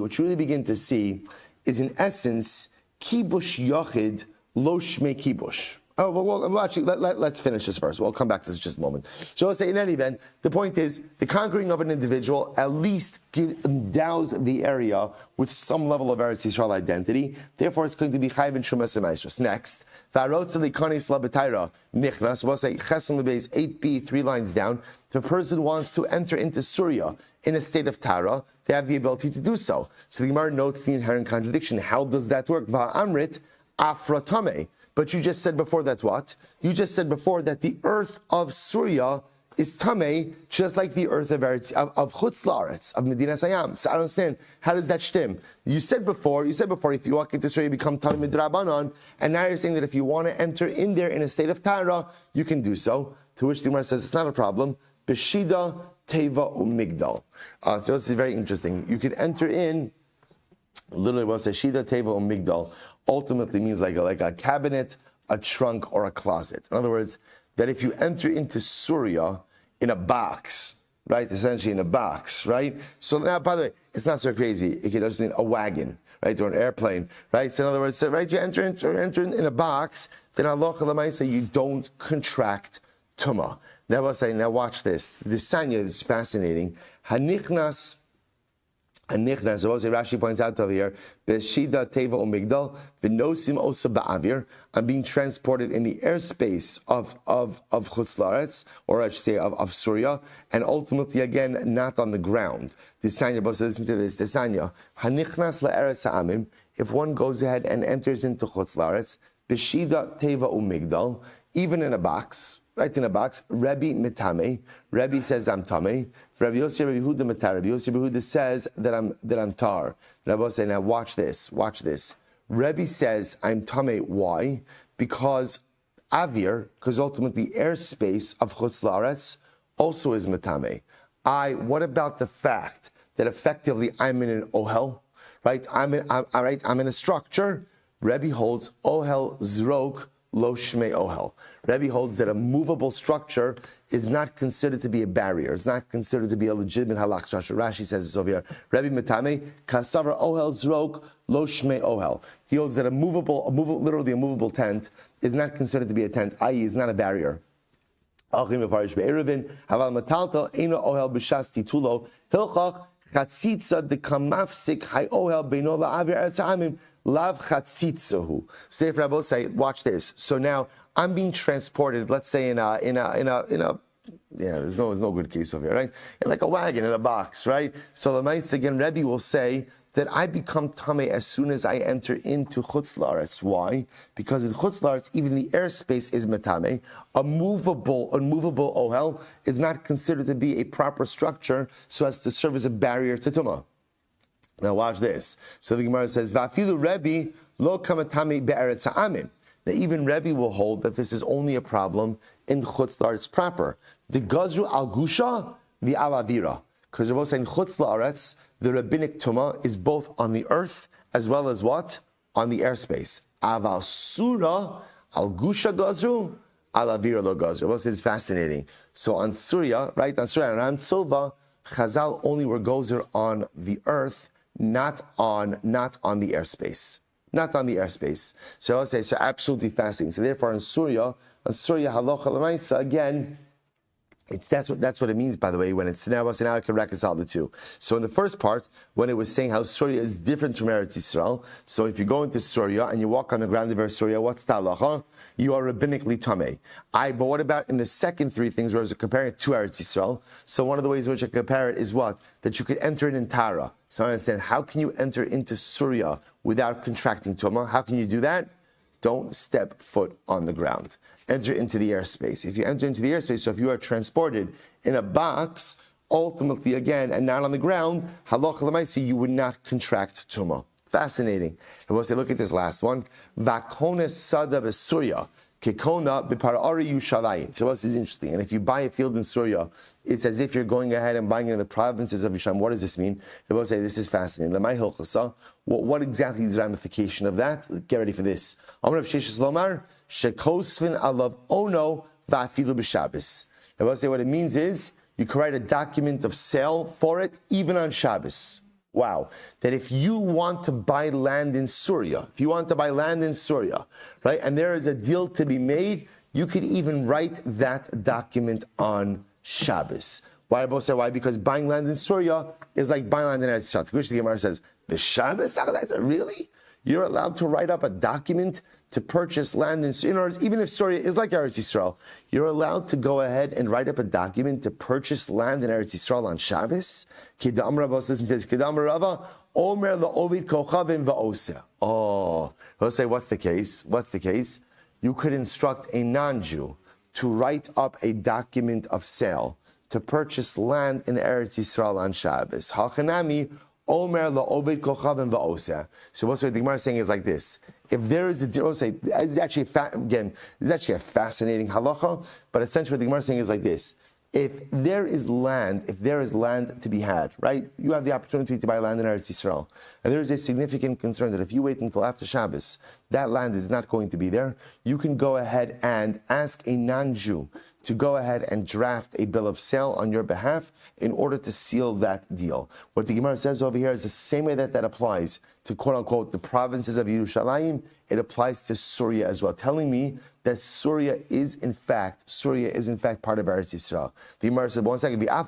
is in essence kibush yachid lo shmei kibush. Oh, well, actually, let's finish this first. We'll come back to this in just a moment. So let's say, in any event, the point is, the conquering of an individual at least endows the area with some level of Eretz Yisrael identity. Therefore, it's going to be Chayv and Shumas and Maestros. Next, V'arotza likanis labetayra nichnas. We'll say, Chesem lebeis 8b, 3 lines down. If a person wants to enter into Syria in a state of Tara, they have the ability to do so. So the Gemara notes the inherent contradiction. How does that work? Va'amrit afratame. But you just said before that what? You just said before that the earth of Syria is tamei, just like the earth of Chutz La'aretz, of Medina Sayam. So I don't understand. How does that shtim? You said before, if you walk into Syria, you become tamei midrabanan, and now you're saying that if you want to enter in there in a state of Tara, you can do so. To which the Gemara says it's not a problem. Beshida, Teva, Umigdal. So this is very interesting. You could enter in, literally what says Shida, Teva, Umigdal. Ultimately means like a cabinet, a trunk, or a closet. In other words, that if you enter into Syria in a box, right, essentially in a box, right? So now, by the way, it's not so crazy. It could also mean a wagon, right, or an airplane, right? So in other words, right, you enter in a box, then Allah Lamaisa, you don't contract Tumah. Now I'll say, now watch this. The Sanya is fascinating. Hanichnas. And Rashi points out over here, Beshida Teva Umigdal, Vinosim Osa Ba'avir. I'm being transported in the airspace of Chutz La'aretz, or I should say of Syria, and ultimately again not on the ground. Desanya, listen to this. Desanya, Hanichnas La'eretz Ha'amim. If one goes ahead and enters into Chutz La'aretz, Beshida Teva Umigdal, even in a box. Right in a box, Rebbe Mitame. Rebbe says I'm Tame. Rabbi Yossi Rabbi Yehuda Matar. Rabbi Yossi Rabbi Yehuda says that I'm Tar. Rabbi say, now watch this. Rebbe says I'm Tame. Why? Because Avir, because ultimately airspace of Chutz La'aretz also is Matame. What about the fact that effectively I'm in an ohel, right? I'm in a structure. Rebbe holds ohel zrok lo shmei ohel. Rebbe holds that a movable structure is not considered to be a barrier. It's not considered to be a legitimate halach structure. Rashi says this over here. Rebbe Metame, kasavar ohel zrok lo shmei ohel. He holds that literally a movable tent is not considered to be a tent, i.e. is not a barrier. Chatzitza dekamafsik hay ohel beino la'avir eretz ha'amim lav chatzitzahu. So if Rabbi say, watch this. So now I'm being transported, let's say in a there's no good case over here, right? In like a wagon, in a box, right? So the mice again, Rebbe will say that I become tamei as soon as I enter into Chutz La'aretz. Why? Because in Chutz La'aretz, even the airspace is metame. A movable ohel is not considered to be a proper structure so as to serve as a barrier to tumah. Now watch this. So the Gemara says, "Va'afilu Rebbe lo kamatami be'eretz ha'amim." Now even Rebbe will hold that this is only a problem in Chutz La'aretz proper. The gazru al gusha the alavira, Because they're both saying chutz la'aretz, the rabbinic tumah is both on the earth as well as what? On the airspace. Aval surah al gusha gazru al avir lo gazru. This is fascinating. So on Surya, right, on Surya and on Silva, Chazal only were gozer on the earth, not on the airspace. Not on the airspace. So I'll say, so absolutely fascinating. So therefore on Surya halacha l'maisa, again, that's what it means, by the way, when it's now I can reconcile the two. So in the first part, when it was saying how Surya is different from Eretz Yisrael, so if you go into Surya and you walk on the ground of Eretz Surya, what's the halacha? You are rabbinically tamei. But what about in the second three things, where it's comparing it to Eretz Yisrael? So one of the ways in which I compare it is what? That you could enter it in Tara. So I understand, how can you enter into Surya without contracting Tumah? How can you do that? Don't step foot on the ground. Enter into the airspace. If you enter into the airspace, so if you are transported in a box, ultimately again, and not on the ground, halacha l'maisa, you would not contract tumah. Fascinating. And we'll say, look at this last one. Vakona sada besurya, kekona beparari yushalayim. So this is interesting. And if you buy a field in Surya, it's as if you're going ahead and buying it in the provinces of Yishalayim. What does this mean? They will say, this is fascinating. Lemay hilchasa. What exactly is the ramification of that? Get ready for this. Amar of Sheshis Lomar, shekosvin alav ono va'afilu b'Shabbos. They will say, what it means is, you can write a document of sale for it, even on Shabbos. Wow. That if you want to buy land in Surya, right, and there is a deal to be made, you could even write that document on Shabbos. Why? Why? Because buying land in Surya is like buying land in Eretz Yisrael. Which the Gemara says, the Shabbos? Really? You're allowed to write up a document to purchase land in Surya. Even if Surya is like Eretz Yisrael, you're allowed to go ahead and write up a document to purchase land in Eretz Yisrael on Shabbos. Listen to this. Oh, let's say, what's the case? You could instruct a non-Jew to write up a document of sale to purchase land in Eretz Yisrael on Shabbos. Hachanami Omer la'ovid kochavim va'oseh. So what's the Gemara is saying is like this: if there is a deal, say it's actually a fascinating halacha, but essentially what the Gemara is saying is like this: if there is land to be had, right? You have the opportunity to buy land in Eretz Yisrael, and there is a significant concern that if you wait until after Shabbos, that land is not going to be there. You can go ahead and ask a non-Jew to go ahead and draft a bill of sale on your behalf in order to seal that deal. What the Gemara says over here is the same way that applies to quote-unquote the provinces of Yerushalayim, it applies to Surya as well, telling me that Surya is in fact part of Eretz Yisrael. The Gemara said, but one second, I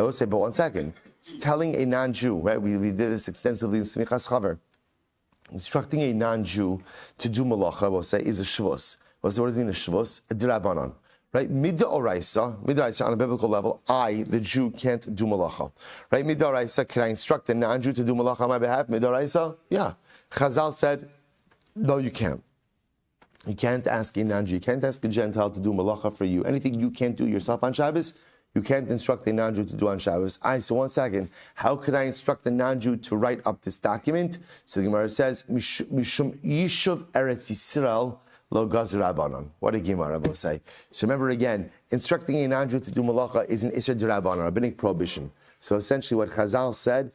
will say, but 1 second, it's telling a non-Jew, right? We did this extensively in Smichas Chaver. Instructing a non-Jew to do malacha, we'll say, is a shvus. What does it mean, a shvus? A dirabanan. Right? Midoraisa, on a biblical level, I, the Jew, can't do malacha. Right? Midoraisa, can I instruct a non-Jew to do malacha on my behalf? Midoraisa? Yeah. Chazal said, no, you can't. You can't ask a non-Jew, you can't ask a Gentile to do malacha for you. Anything you can't do yourself on Shabbos, you can't instruct a non-Jew to do on Shabbos. So 1 second, how could I instruct a non-Jew to write up this document? So the Gemara says, Mishum Yishuv Eretz Yisrael Lo Gaz Rabbanon. What a Gemara will say. So remember again, instructing a non-Jew to do malacha is an Isser D'Rabbanan, a rabbinic prohibition. So essentially what Chazal said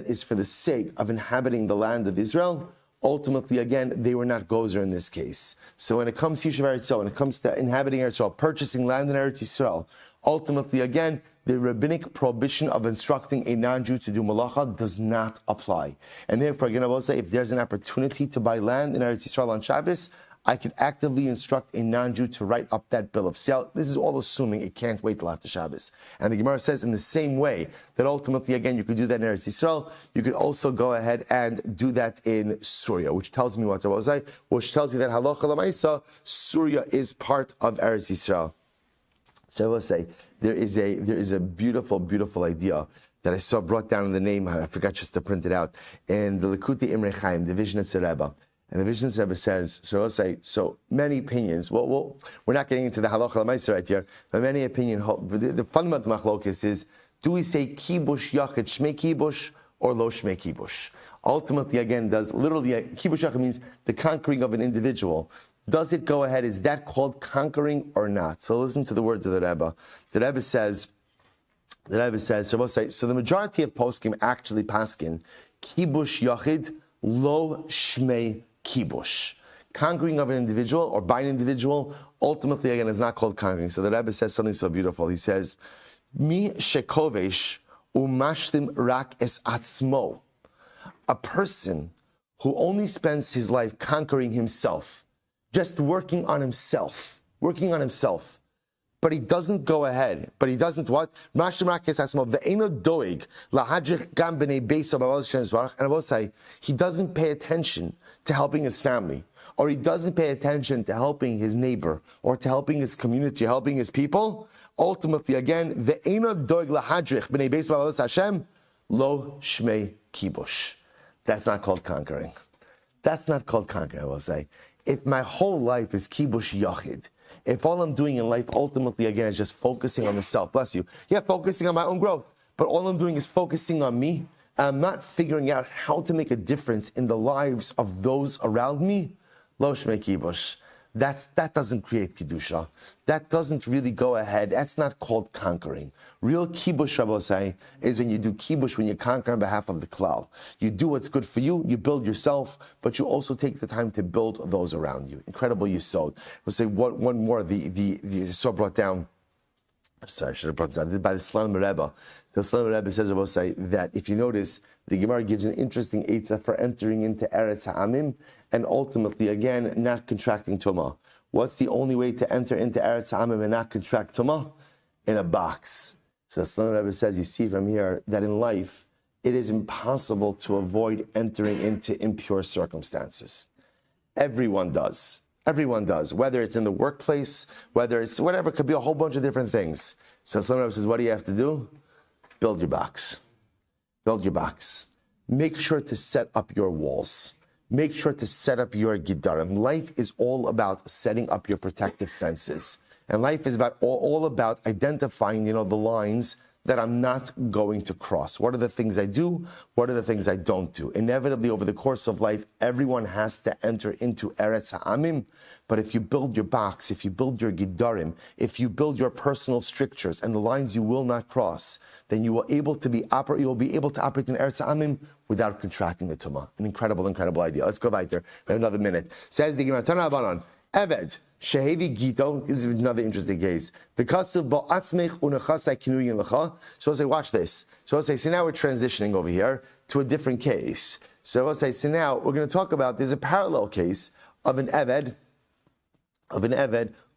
is for the sake of inhabiting the land of Israel. Ultimately, again, they were not gozer in this case. So when it comes to Yishuv Eretz Yisrael, when it comes to inhabiting Eretz Yisrael, purchasing land in Eretz Yisrael, ultimately, again, the rabbinic prohibition of instructing a non-Jew to do malacha does not apply. And therefore, again, I will say, if there's an opportunity to buy land in Eretz Yisrael on Shabbos, I could actively instruct a non-Jew to write up that bill of sale. This is all assuming it can't wait till after Shabbos. And the Gemara says in the same way that ultimately, again, you could do that in Eretz Yisrael, you could also go ahead and do that in Surya, which tells me what I was saying, which tells you that halacha l'maisa, Surya is part of Eretz Yisrael. So I will say, there is a beautiful, beautiful idea that I saw brought down in the name, I forgot just to print it out, in the Likutei Imrei Chaim, the Vision of Rebbe. And the Vision Rebbe says, so let's say, so many opinions. Well, we're not getting into the halacha l'maisa right here, but many opinions. The fundamental machlokes is: do we say kibush yachid shmei kibush or lo shmei kibush? Ultimately, again, kibush yachid means the conquering of an individual. Does it go ahead? Is that called conquering or not? So listen to the words of the Rebbe. The Rebbe says, The Rebbe says, so the majority of poskim actually paskin kibush yachid lo shmei kibush. Conquering of an individual or by an individual, ultimately again is not called conquering. So the Rebbe says something so beautiful. He says, Mi shekovesh umashlim rak es atzmo. A person who only spends his life conquering himself, just working on himself, but he doesn't go ahead. But he doesn't what? And I will say, he doesn't pay attention to helping his family, or he doesn't pay attention to helping his neighbor, or to helping his community, helping his people. Ultimately, again, lo shmei kibush. That's not called conquering. That's not called conquering, I will say. If my whole life is kibush yachid, if all I'm doing in life ultimately, again, is just focusing on myself, bless you, focusing on my own growth, but all I'm doing is focusing on me, and I'm not figuring out how to make a difference in the lives of those around me, lo shmei kibush. That doesn't create Kedusha. That doesn't really go ahead. That's not called conquering. Real kibush, Rabbi say, is when you do kibush, when you conquer on behalf of the klal. You do what's good for you, you build yourself, but you also take the time to build those around you. Incredible yisod. We'll say one more, the yisod brought down, sorry, I should have brought this down, by the Slonim Rebbe. So Slonim Rebbe says, Rabbi say, that if you notice, the Gemara gives an interesting eitzah for entering into Eretz Ha'amim, and ultimately, again, not contracting Tumah. What's the only way to enter into Eretz Ha'amim and not contract Tumah? In a box. So the Slonim Rebbe says, you see from here, that in life, it is impossible to avoid entering into impure circumstances. Everyone does. Everyone does. Whether it's in the workplace, whether it's whatever, it could be a whole bunch of different things. So Slonim Rebbe says, what do you have to do? Build your box. Build your box. Make sure to set up your walls. Make sure to set up your giddarim. Life is all about setting up your protective fences. And life is about all about identifying, the lines that I'm not going to cross. What are the things I do? What are the things I don't do? Inevitably, over the course of life, everyone has to enter into Eretz Ha'amim. But if you build your box, if you build your giddarim, if you build your personal strictures and the lines you will not cross, then you will be able to operate in Eretz Ha'amim without contracting the Tumah. An incredible, incredible idea. Let's go back there in another minute. Says the Gemara, Tana Avanan, Eved, Shehevi Gito, this is another interesting case. So I'll say, watch this. So I'll say, so now we're transitioning over here to a different case. So I'll say, so now we're going to talk about, there's a parallel case of an Eved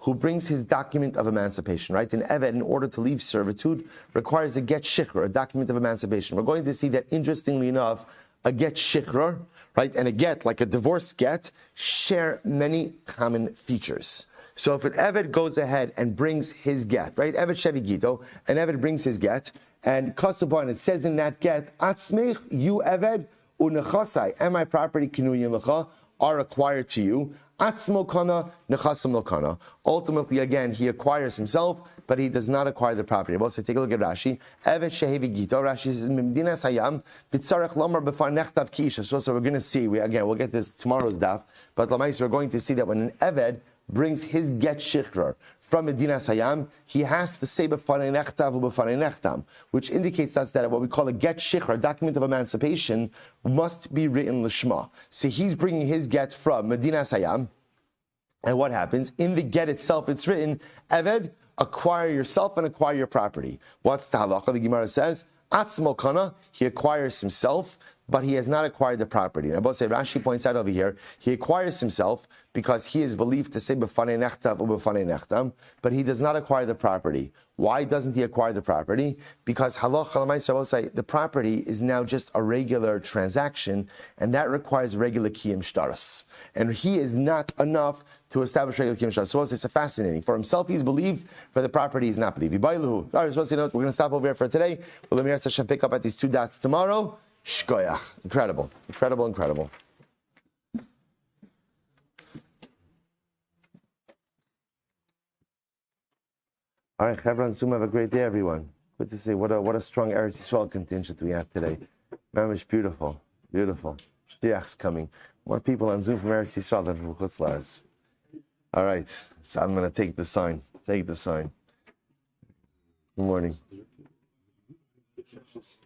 who brings his document of emancipation, right? An Eved, in order to leave servitude, requires a get shikra, a document of emancipation. We're going to see that, interestingly enough, a get shikra, right, and a get, like a divorce get, share many common features. So if an Eved goes ahead and brings his get, right, Eved Shevi Gito, an Eved brings his get, and Kasabon, it says in that get, Atzmech, you Eved, unechasai, and my property, Kinuyin Lecha, are acquired to you. Atzmo kana, nechasam lo kana. Ultimately, again, he acquires himself, but he does not acquire the property. Also, take a look at Rashi. Evet shehevi gito. Rashi says, "Mimdina sayam v'tzarech lomar b'far nechtav kiisha." So we're going to see. We'll get this tomorrow's daf. But Lamais, we're going to see that when an Eved brings his get shikrar from Medina Sayam, he has to say b'farei nechtav u'b'farei nechtam, which indicates to us that what we call a get shikrar, document of emancipation, must be written l'shma. So he's bringing his get from Medina Sayam, and what happens? In the get itself, it's written, Eved, acquire yourself and acquire your property. What's the halacha? The Gemara says, Atzmo kana, he acquires himself, but he has not acquired the property. And Rashi points out over here, he acquires himself because he is believed to say b'fanei nechtav or b'fanei nechtam, but he does not acquire the property. Why doesn't he acquire the property? Because halacha l'maisa will say the property is now just a regular transaction, and that requires regular kiyum shtaros. And he is not enough to establish regular kiyum shtaros. So it's fascinating. For himself, he's believed. For the property, he's not believed. All right, so we're going to stop over here for today. We'll let me pick up at these two dots tomorrow. Shkoyach. Incredible. Incredible, incredible. All right, Chevron Zoom, have a great day, everyone. Good to see. What a strong Eretz Yisrael contingent we have today. Mamish, beautiful. Beautiful. Shliach's coming. More people on Zoom from Eretz Yisrael than from Chutz La'aretz. All right, so I'm going to take the sign. Take the sign. Good morning. Yes.